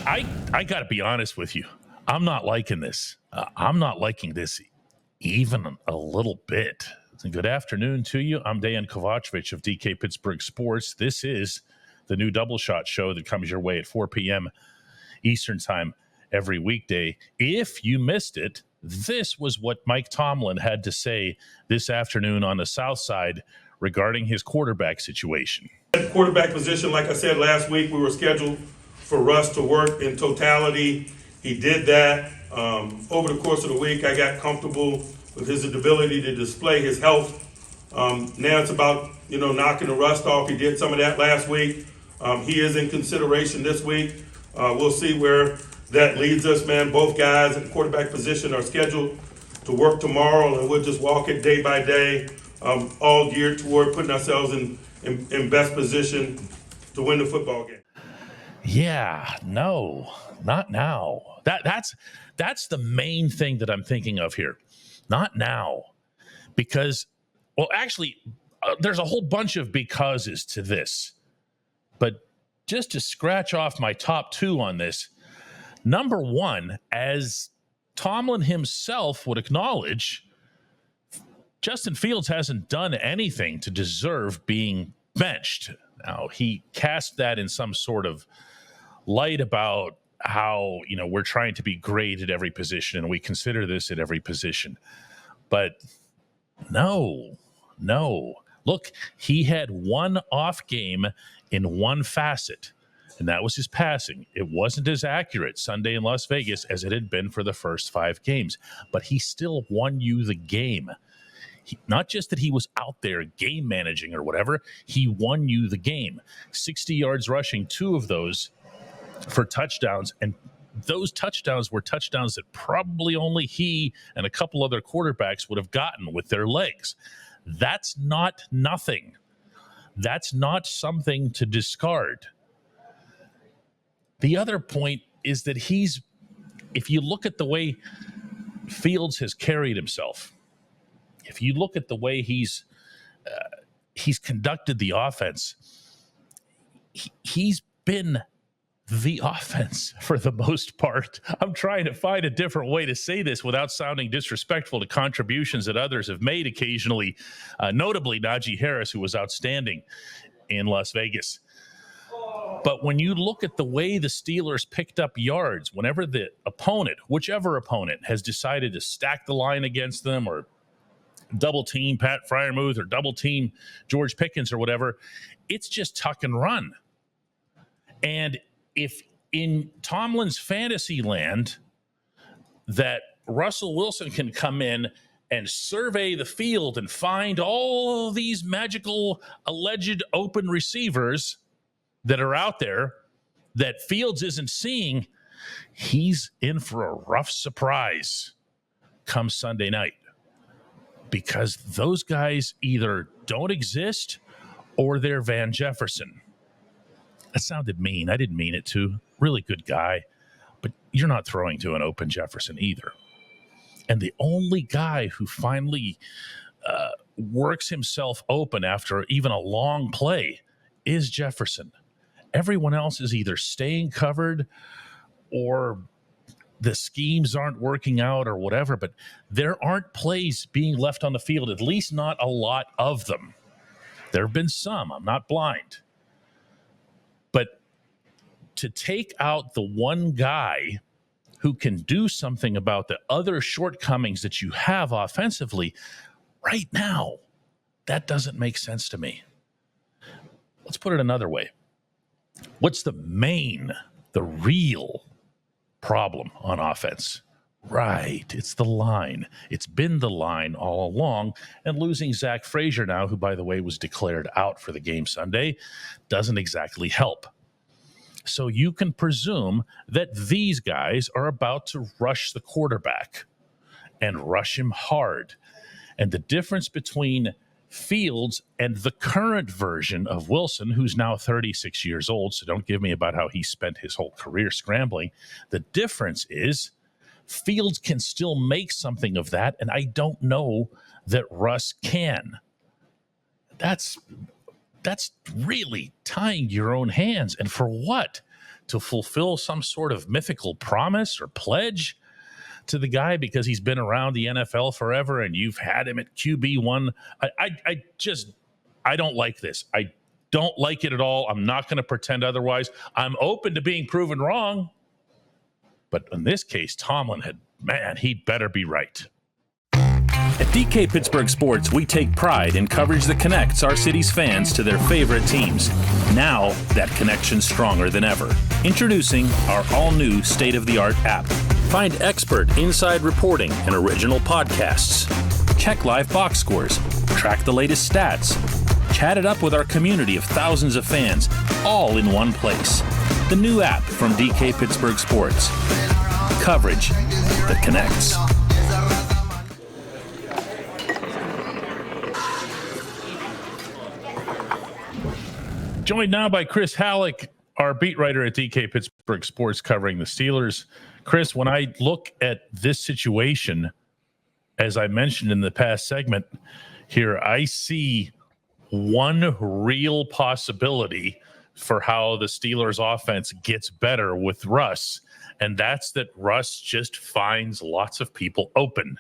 I got to be honest with you. I'm not liking this. I'm not liking this even a little bit. Good afternoon to you. I'm Dejan Kovacevic of DK Pittsburgh Sports. This is the new Double Shot show that comes your way at 4 p.m. Eastern Time every weekday. If you missed it, this was what Mike Tomlin had to say this afternoon on the South Side regarding his quarterback situation. At quarterback position, like I said last week, we were scheduled for Russ to work in totality. He did that. Over the course of the week, I got comfortable with his ability to display his health. Now it's about, knocking the rust off. He did some of that last week. He is in consideration this week. We'll see where that leads us, man. Both guys at the quarterback position are scheduled to work tomorrow, and we'll just walk it day by day, all geared toward putting ourselves in best position to win the football game. Yeah, no, not now. That's the main thing that I'm thinking of here. Not now. Because, well, actually, there's a whole bunch of becauses to this. But just to scratch off my top two on this, number one, as Tomlin himself would acknowledge, Justin Fields hasn't done anything to deserve being benched. Now, he cast that in some sort of light about how, we're trying to be great at every position and we consider this at every position. But no. Look, he had one off game in one facet, and that was his passing. It wasn't as accurate Sunday in Las Vegas as it had been for the first 5 games, but he still won you the game. Not just that he was out there game managing or whatever, he won you the game. 60 yards rushing, 2 of those for touchdowns, and those touchdowns were touchdowns that probably only he and a couple other quarterbacks would have gotten with their legs. That's not nothing. That's not something to discard. The other point is that if you look at the way Fields has carried himself, if you look at the way he's conducted the offense, he's been the offense for the most part. I'm trying to find a different way to say this without sounding disrespectful to contributions that others have made occasionally, notably Najee Harris, who was outstanding in Las Vegas. But when you look at the way the Steelers picked up yards, whenever the opponent, whichever opponent, has decided to stack the line against them or double team Pat Freiermuth or double team George Pickens or whatever, it's just tuck and run. And if in Tomlin's fantasy land that Russell Wilson can come in and survey the field and find all these magical alleged open receivers that are out there that Fields isn't seeing, he's in for a rough surprise come Sunday night, because those guys either don't exist or they're Van Jefferson. That sounded mean. I didn't mean it to. Really good guy. But you're not throwing to an open Jefferson either. And the only guy who finally works himself open after even a long play is Jefferson. Everyone else is either staying covered or the schemes aren't working out or whatever. But there aren't plays being left on the field, at least not a lot of them. There have been some. I'm not blind. But to take out the one guy who can do something about the other shortcomings that you have offensively right now, that doesn't make sense to me. Let's put it another way. What's the real problem on offense? Right, it's the line. It's been the line all along, and losing Zach Frazier now, who, by the way, was declared out for the game Sunday, doesn't exactly help. So you can presume that these guys are about to rush the quarterback and rush him hard. And the difference between Fields and the current version of Wilson, who's now 36 years old, so don't give me about how he spent his whole career scrambling. The difference is Fields can still make something of that, and I don't know that Russ can. That's really tying your own hands. And for what? to fulfill some sort of mythical promise or pledge to the guy because he's been around the NFL forever and you've had him at QB1. I don't like this. I don't like it at all. I'm not going to pretend otherwise. I'm open to being proven wrong. But in this case, Tomlin he'd better be right. At DK Pittsburgh Sports, we take pride in coverage that connects our city's fans to their favorite teams. Now, that connection's stronger than ever. Introducing our all-new state-of-the-art app. Find expert inside reporting and original podcasts. Check live box scores. Track the latest stats. Chat it up with our community of thousands of fans, all in one place. The new app from DK Pittsburgh Sports. Coverage that connects. Joined now by Chris Halleck, our beat writer at DK Pittsburgh Sports, covering the Steelers. Chris, when I look at this situation, as I mentioned in the past segment here, I see one real possibility for how the Steelers offense gets better with Russ, and that's that Russ just finds lots of people open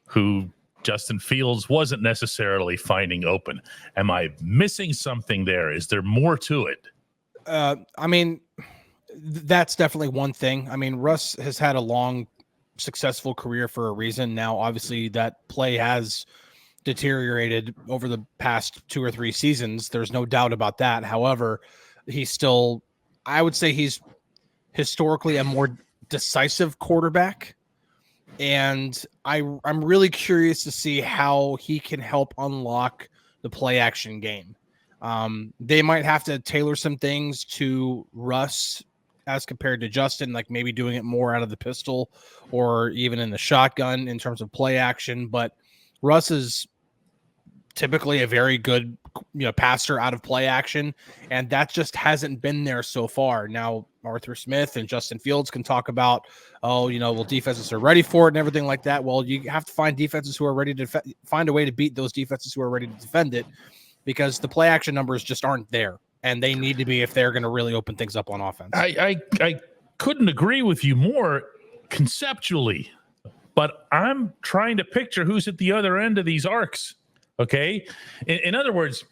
who Justin Fields wasn't necessarily finding open. Am I missing something there? Is there more to it? I mean, that's definitely one thing. I mean, Russ has had a long, successful career for a reason. Now, obviously, that play has deteriorated over the past 2 or 3 seasons. There's no doubt about that. However, he's still, I would say he's historically a more decisive quarterback. And I'm really curious to see how he can help unlock the play action game. They might have to tailor some things to Russ as compared to Justin, like maybe doing it more out of the pistol or even in the shotgun in terms of play action. But Russ is typically a very good, passer out of play action, and that just hasn't been there so far. Now, Arthur Smith and Justin Fields can talk about, defenses are ready for it and everything like that. Well, you have to find defenses who are ready to find a way to beat those defenses who are ready to defend it, because the play action numbers just aren't there, and they need to be if they're going to really open things up on offense. I couldn't agree with you more conceptually, but I'm trying to picture who's at the other end of these arcs. Okay. In other words,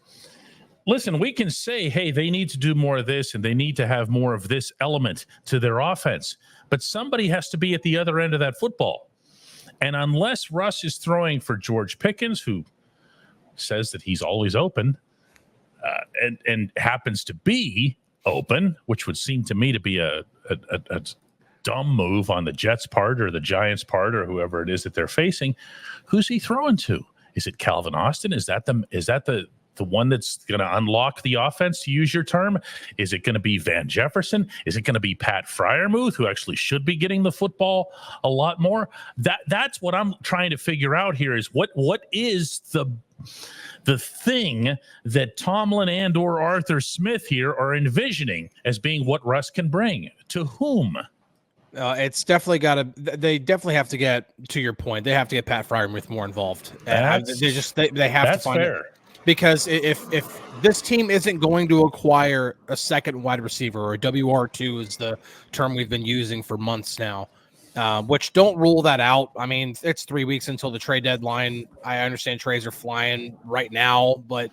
listen, we can say, hey, they need to do more of this and they need to have more of this element to their offense, but somebody has to be at the other end of that football. And unless Russ is throwing for George Pickens, who says that he's always open, and happens to be open, which would seem to me to be a dumb move on the Jets' part or the Giants' part or whoever it is that they're facing, who's he throwing to? Is it Calvin Austin? Is that the one that's going to unlock the offense, to use your term? Is it going to be Van Jefferson? Is it going to be Pat Freiermuth, who actually should be getting the football a lot more? That's what I'm trying to figure out here, is what is the thing that Tomlin and or Arthur Smith here are envisioning as being what Russ can bring to whom? It's definitely they definitely have to get, to your point, they have to get Pat Freiermuth more involved. They have to find fair. It. Because if this team isn't going to acquire a second wide receiver, or a WR2 is the term we've been using for months now, which don't rule that out. I mean, it's 3 weeks until the trade deadline. I understand trades are flying right now, but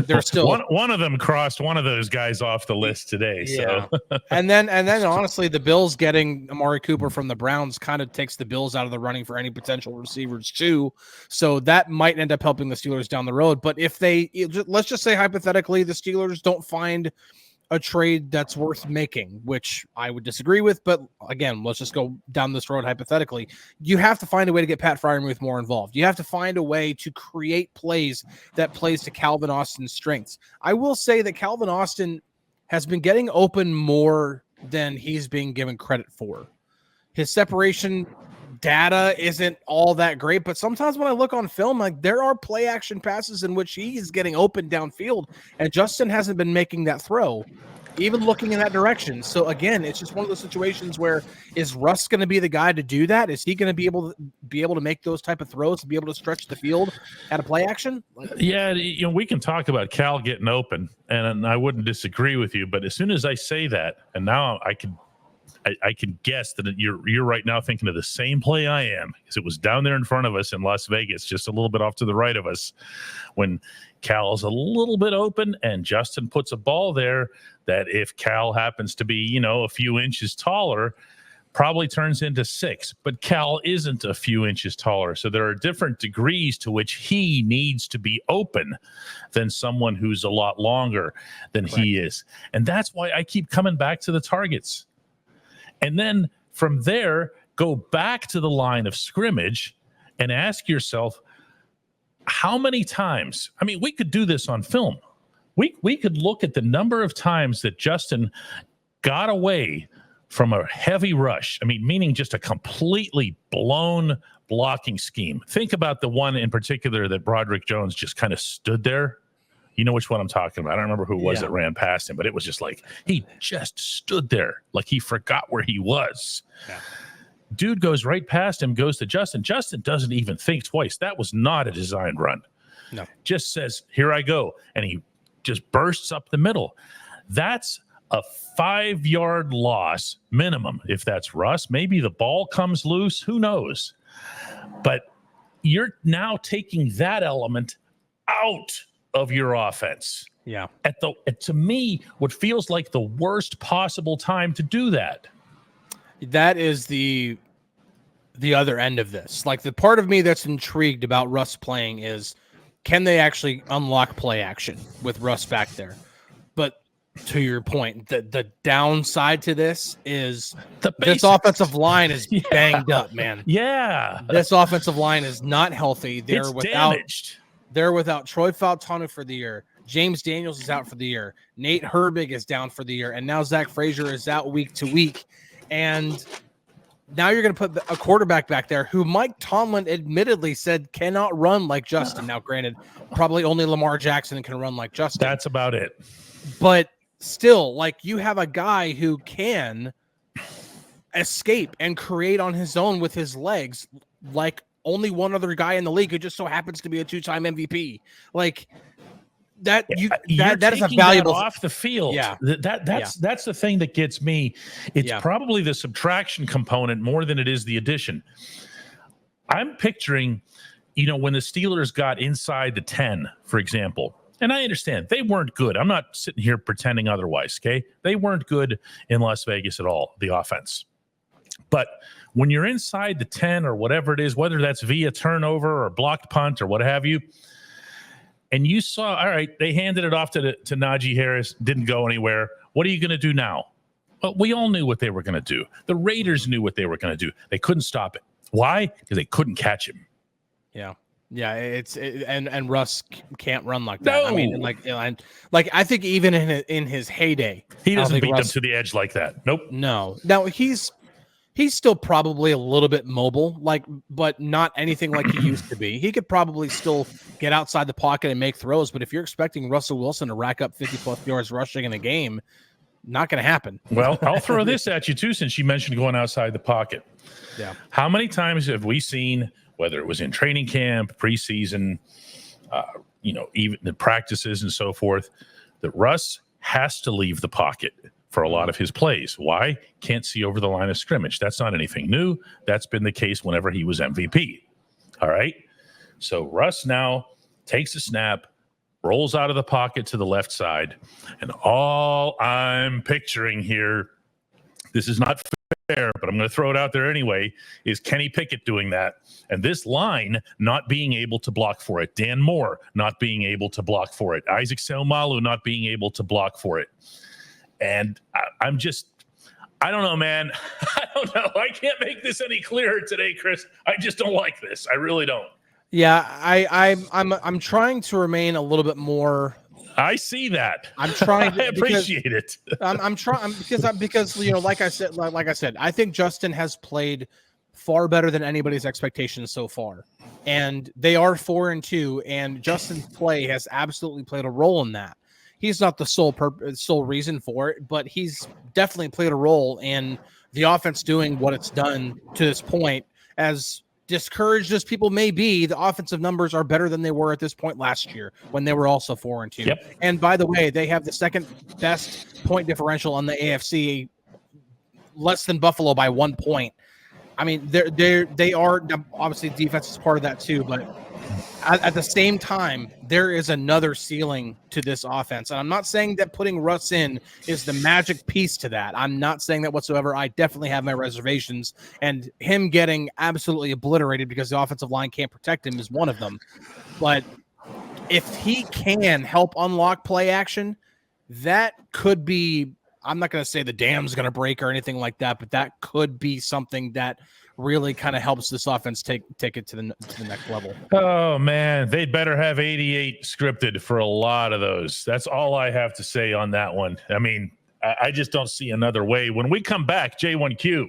they're still one of them crossed one of those guys off the list today. Yeah. So and then honestly, the Bills getting Amari Cooper from the Browns kind of takes the Bills out of the running for any potential receivers too. So that might end up helping the Steelers down the road. But if let's just say hypothetically, the Steelers don't find a trade that's worth making, which I would disagree with, but again, let's just go down this road hypothetically. You have to find a way to get Pat Freiermuth more involved. You have to find a way to create plays that plays to Calvin Austin's strengths. I will say that Calvin Austin has been getting open more than he's being given credit for. His separation data isn't all that great, but sometimes when I look on film, like, there are play action passes in which he is getting open downfield, and Justin hasn't been making that throw. even looking in that direction. So again, it's just one of those situations where is Russ going to be the guy to do that? Is he going to be able to make those type of throws and be able to stretch the field at a play action? Yeah, we can talk about Cal getting open, and I wouldn't disagree with you. But as soon as I say that, and now I can guess that you're right now thinking of the same play I am, because it was down there in front of us in Las Vegas, just a little bit off to the right of us, when Cal's a little bit open and Justin puts a ball there that if Cal happens to be, a few inches taller, probably turns into 6. But Cal isn't a few inches taller. So there are different degrees to which he needs to be open than someone who's a lot longer than he is. And that's why I keep coming back to the targets. And then from there, go back to the line of scrimmage and ask yourself, how many times? I mean, we could do this on film. We could look at the number of times that Justin got away from a heavy rush. I mean, meaning just a completely blown blocking scheme. Think about the one in particular that Broderick Jones just kind of stood there. You know which one I'm talking about. I don't remember who it was that ran past him, but it was just like he just stood there like he forgot where he was. Yeah. Dude goes right past him, goes to Justin. Justin doesn't even think twice. That was not a designed run. No. Just says, here I go. And he just bursts up the middle. That's a 5-yard loss minimum. If that's Russ, maybe the ball comes loose. Who knows? But you're now taking that element out of your offense. Yeah. To me, what feels like the worst possible time to do that. That is the other end of this. Like, the part of me that's intrigued about Russ playing is, can they actually unlock play action with Russ back there? But to your point, the downside to this is this offensive line is banged up, man. Yeah. This offensive line is not healthy. It's damaged. They're without Troy Fautanu for the year. James Daniels is out for the year. Nate Herbig is down for the year. And now Zach Frazier is out week to week. And now you're going to put a quarterback back there who Mike Tomlin admittedly said cannot run like Justin. Now, granted, probably only Lamar Jackson can run like Justin. That's about it. But still, like, you have a guy who can escape and create on his own with his legs, like only one other guy in the league who just so happens to be a 2-time MVP. Like, that is a valuable off the field. Yeah. That's the thing that gets me. It's probably the subtraction component more than it is the addition. I'm picturing, when the Steelers got inside the 10, for example, and I understand they weren't good. I'm not sitting here pretending otherwise. Okay. They weren't good in Las Vegas at all, the offense. But when you're inside the 10 or whatever it is, whether that's via turnover or blocked punt or what have you, and you saw, all right, they handed it off to Najee Harris, didn't go anywhere. What are you going to do now? Well, we all knew what they were going to do. The Raiders knew what they were going to do. They couldn't stop it. Why? Because they couldn't catch him. Yeah. Yeah, and Russ can't run like that. No. I mean, like I think even in his heyday, he doesn't beat them to the edge like that. Nope. No. Now he's still probably a little bit mobile, but not anything like he used to be. He could probably still get outside the pocket and make throws, but if you're expecting Russell Wilson to rack up 50+ yards rushing in a game, not going to happen. Well, I'll throw this at you too, since you mentioned going outside the pocket. Yeah. How many times have we seen, whether it was in training camp, preseason, even the practices and so forth, that Russ has to leave the pocket for a lot of his plays. Why? Can't see over the line of scrimmage. That's not anything new. That's been the case whenever he was MVP. All right. So Russ now takes a snap, rolls out of the pocket to the left side. And all I'm picturing here, this is not fair, but I'm going to throw it out there anyway, is Kenny Pickett doing that. And this line not being able to block for it. Dan Moore not being able to block for it. Isaac Seumalo not being able to block for it. And I don't know, man. I don't know. I can't make this any clearer today, Chris. I just don't like this. I really don't. Yeah, I'm trying to remain a little bit more. I see that. I'm trying. I appreciate it. I'm trying because like I said, I think Justin has played far better than anybody's expectations so far, and they are 4-2, and Justin's play has absolutely played a role in that. he's not the sole reason for it, but he's definitely played a role in the offense doing what it's done to this point. As discouraged as people may be, the offensive numbers are better than they were at this point last year when they were also 4-2. Yep. And by the way, they have the second best point differential on the AFC, less than Buffalo by 1 point. I mean, they are obviously defense is part of that too, but at the same time, there is another ceiling to this offense. And I'm not saying that putting Russ in is the magic piece to that. I'm not saying that whatsoever. I definitely have my reservations, and him getting absolutely obliterated because the offensive line can't protect him is one of them. But if he can help unlock play action, that could be, I'm not going to say the dam's going to break or anything like that, but that could be something that really kind of helps this offense take it to the next level. Oh, man, they'd better have 88 scripted for a lot of those. That's all I have to say on that one. I mean, I just don't see another way. When we come back, J1Q.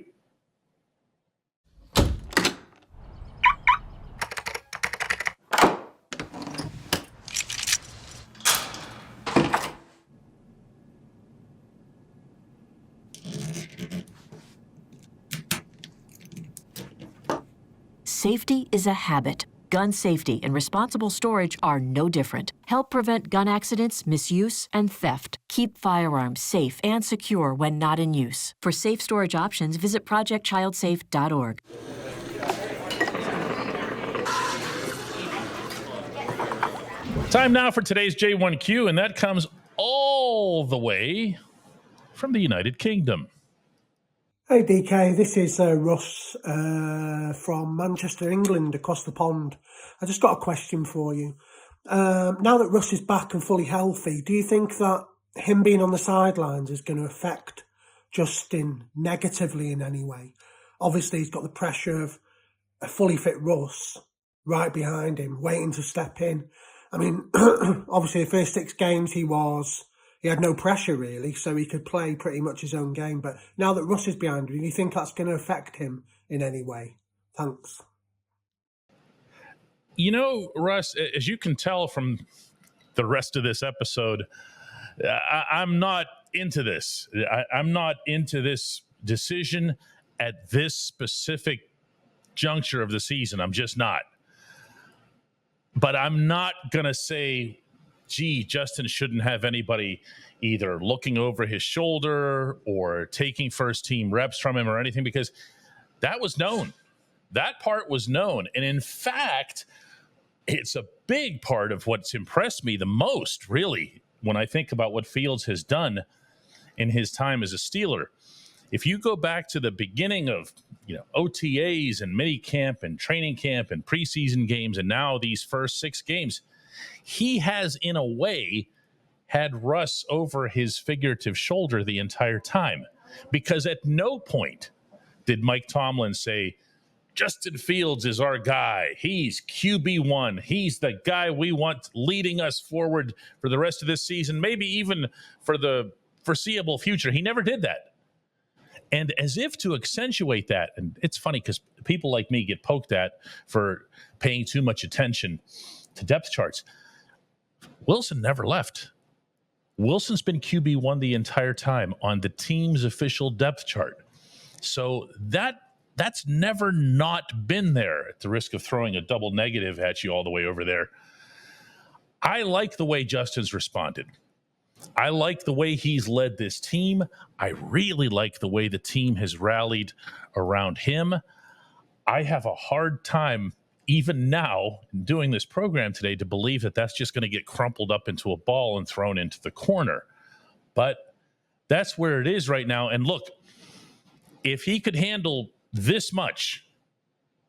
Safety is a habit. Gun safety and responsible storage are no different. Help prevent gun accidents, misuse, and theft. Keep firearms safe and secure when not in use. For safe storage options, visit projectchildsafe.org. Time now for today's J1Q, and that comes all the way from the United Kingdom. Hey DK, this is Russ from Manchester, England, across the pond. I just got a question for you. Now that Russ is back and fully healthy, do you think that him being on the sidelines is going to affect Justin negatively in any way? Obviously, he's got the pressure of a fully fit Russ right behind him, waiting to step in. I mean, obviously, the first 6 games he had no pressure really, so he could play pretty much his own game. But now that Russ is behind him, do you think that's going to affect him in any way? Thanks. You know, Russ, as you can tell from the rest of this episode, I'm not into this. I'm not into this decision at this specific juncture of the season. I'm just not. But I'm not going to say, gee, Justin shouldn't have anybody either looking over his shoulder or taking first team reps from him or anything, because that was known. That part was known. And in fact, it's a big part of what's impressed me the most, really, when I think about what Fields has done in his time as a Steeler. If you go back to the beginning of, OTAs and mini camp and training camp and preseason games, and now these first 6 games, he has, in a way, had Russ over his figurative shoulder the entire time, because at no point did Mike Tomlin say, Justin Fields is our guy. He's QB1. He's the guy we want leading us forward for the rest of this season, maybe even for the foreseeable future. He never did that. And as if to accentuate that, and it's funny because people like me get poked at for paying too much attention to depth charts. Wilson never left. Wilson's been QB1 the entire time on the team's official depth chart. So that's never not been there, at the risk of throwing a double negative at you all the way over there. I like the way Justin's responded. I like the way he's led this team. I really like the way the team has rallied around him. I have a hard time, even now, doing this program today, to believe that that's just going to get crumpled up into a ball and thrown into the corner. But that's where it is right now. And look, if he could handle this much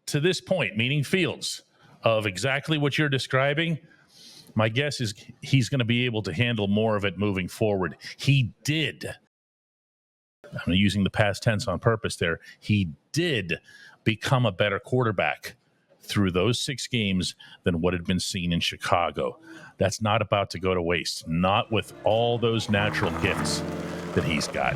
to this point, meaning Fields, of exactly what you're describing, my guess is he's going to be able to handle more of it moving forward. He did. I'm using the past tense on purpose there. He did become a better quarterback through those 6 games than what had been seen in Chicago. That's not about to go to waste, not with all those natural gifts that he's got.